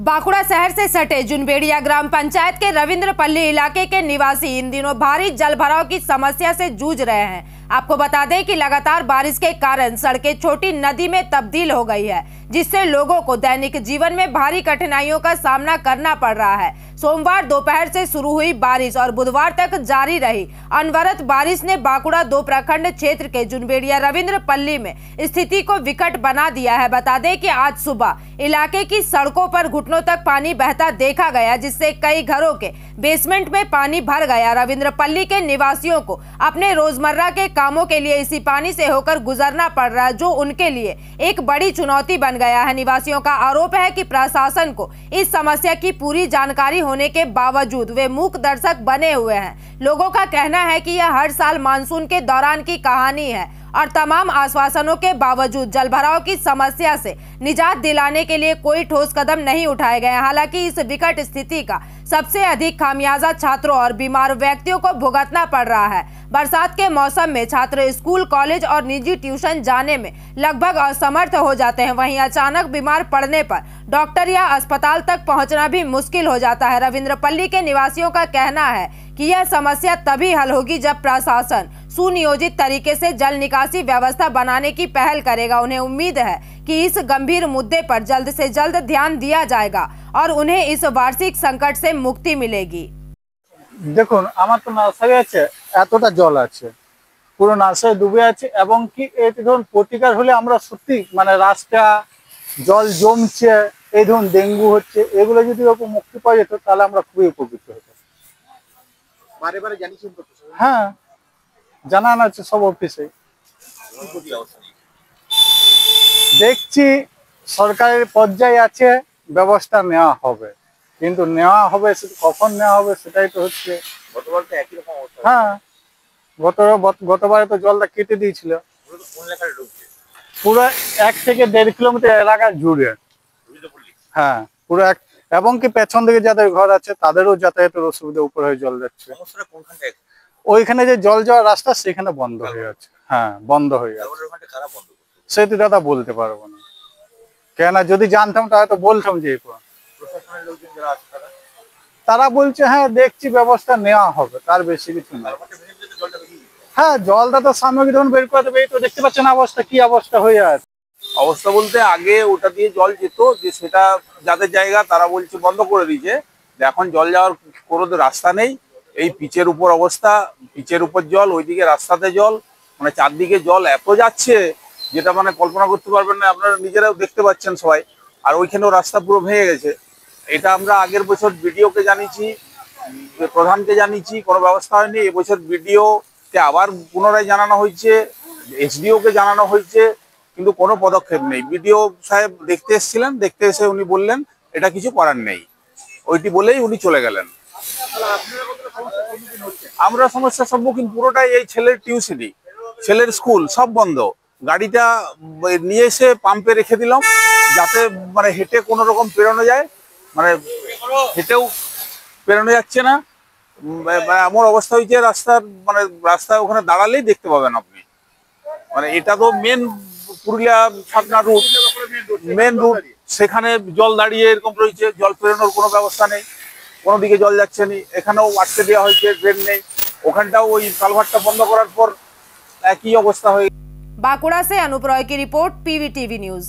बांकुड़ा शहर से सटे जुनबेड़िया ग्राम पंचायत के रविंद्रपल्ली इलाके के निवासी इन दिनों भारी जलभराव की समस्या से जूझ रहे हैं। आपको बता दें कि लगातार बारिश के कारण सड़कें छोटी नदी में तब्दील हो गई है, जिससे लोगों को दैनिक जीवन में भारी कठिनाइयों का सामना करना पड़ रहा है। सोमवार दोपहर से शुरू हुई बारिश और बुधवार तक जारी रही अनवरत बारिश ने बांकुड़ा 2 प्रखंड क्षेत्र के जुनबेड़िया रविंद्रपल्ली में स्थिति को विकट बना दिया है। बता दें कि आज सुबह इलाके की सड़कों पर घुटनों तक पानी बहता देखा गया, जिससे कई घरों के बेसमेंट में पानी भर गया। रविंद्रपल्ली के निवासियों को अपने रोजमर्रा के कामों के लिए इसी पानी से होकर गुजरना पड़ रहा है, जो उनके लिए एक बड़ी चुनौती बन गया है। निवासियों का आरोप है कि प्रशासन को इस समस्या की पूरी जानकारी होने के बावजूद वे मूक दर्शक बने हुए हैं। लोगों का कहना है कि यह हर साल मानसून के दौरान की कहानी है और तमाम आश्वासनों के बावजूद जलभराव की समस्या से निजात दिलाने के लिए कोई ठोस कदम नहीं उठाए गए। हालांकि इस विकट स्थिति का सबसे अधिक खामियाजा छात्रों और बीमार व्यक्तियों को भुगतना पड़ रहा है। बरसात के मौसम में छात्र स्कूल, कॉलेज और निजी ट्यूशन जाने में लगभग असमर्थ हो जाते हैं। वहीं अचानक बीमार पड़ने पर डॉक्टर या अस्पताल तक पहुंचना भी मुश्किल हो जाता है। रविंद्रपल्ली के निवासियों का कहना है कि यह समस्या तभी हल होगी जब प्रशासन सुनियोजित तरीके से जल निकासी व्यवस्था बनाने की पहल करेगा। उन्हें उम्मीद है कि इस गंभीर मुद्दे पर जल्द से जल्द ध्यान दिया जाएगा और उन्हें इस वार्षिक संकट से मुक्ति मिलेगी। देखो আমার তো নার্সারি আছে, এতটা জল আছে, পুরো নার্সারি ডুবে আছে এবং কি এই ধরুন প্রতিকার হলে আমরা সত্যি মানে রাস্তা জল জমছে, এই ধরুন ডেঙ্গু হচ্ছে, এগুলো যদি ওপর মুক্তি পাওয়া যেত তাহলে আমরা খুবই উপকৃত হতাম। বারে বারে জানিয়েছেন তো? হ্যাঁ, জানানো আছে সব অফিসে। দেখছি সরকারের পর্যায়ে আছে, ব্যবস্থা নেওয়া হবে, কিন্তু নেওয়া হবে কখন নেওয়া হবে সেটাই তো হচ্ছে। গতবার তো একই রকম অবস্থা। হ্যাঁ, গতবারে তো জলটা কেটে দিয়েছিল কোন এলাকায় ঢুকছে? পুরো 1 থেকে 1.5 কিলোমিটার এলাকা জুড়ে। হ্যাঁ, পুরো এক, এবং কি পেছন দিকে যাদের ঘর আছে তাদেরও যাতায়াতের অসুবিধা, উপর হয়ে জল যাচ্ছে। সমস্যাটা কোনখানটায়? ওইখানে যে জল যাওয়ার রাস্তা সেখানে বন্ধ হয়ে আছে। হ্যাঁ, বন্ধ হয়ে আছে। ওখানটা খারাপ বন্ধ করতে। সেটা দাদা বলতে পারবো না, কেন যদি জানতাম তাহলে তো বলতাম যে প্রশাসনের লোকজন যারা আছে তারা বলছে হ্যাঁ দেখছি ব্যবস্থা নেওয়া হবে, তার বেশি কিছু না। হ্যাঁ, জলটা তো সামগ্রী ধরুন বের করে দেবে, এই তো দেখতে পাচ্ছেন অবস্থা কি অবস্থা হয়ে আছে। অবস্থা বলতে আগে ওটা দিয়ে জল যেত, যে সেটা যাদের জায়গা তারা বলছে বন্ধ করে দিয়েছে। এখন জল যাওয়ার কোনো রাস্তা নেই। এই পিচের উপর অবস্থা, পিচের উপর জল, ওইদিকে রাস্তাতে জল, মানে চারদিকে জল এত যাচ্ছে যেটা মানে কল্পনা করতে পারবেন না। আপনারা নিজেরাও দেখতে পাচ্ছেন সবাই। আর ওইখানেও রাস্তা পুরো ভেঙে গেছে। এটা আমরা আগের বছর বিডিওকে জানিয়েছি, প্রধানকে জানিয়েছি, কোনো ব্যবস্থা হয়নি। এবছর বিডিওকে আবার পুনরায় জানানো হয়েছে, এসডিওকে জানানো হয়েছে, কিন্তু কোনো পদক্ষেপ নেই। বিডিও সাহেব দেখতে এসেছিলেন, দেখতে এসে উনি বললেন এটা কিছু করার নেই, ওইটি বলেই উনি চলে গেলেন। আমরা সমস্যার সম্মুখীন পুরোটাই এই ছেলের টিউশনি, ছেলের স্কুল সব বন্ধ। গাড়িটা নিয়ে এসে পাম্পে রেখে দিলাম যাতে মানে হেঁটে কোনো রকম পেরোনো যায়, মানে হেঁটেও পেরোনো যাচ্ছে না। এমন অবস্থা হয়েছে রাস্তার, মানে রাস্তায় ওখানে দাঁড়ালেই দেখতে পাবেন আপনি। মানে এটা তো মেন পুরুলিয়া ছাতনা রুট, মেন রুট, সেখানে জল দাঁড়িয়ে এরকম রয়েছে, জল পেরোনোর কোনো ব্যবস্থা নেই, কোনো দিকে জল যাচ্ছে না। এখানেও আটকে দেওয়া হয়েছে, ড্রেন নেই। ওখানটাও ওই কালভারটা বন্ধ করার পর একই অবস্থা হয়ে। बांकुड़ा से अनूप रॉय की रिपोर्ट, PVTV न्यूज।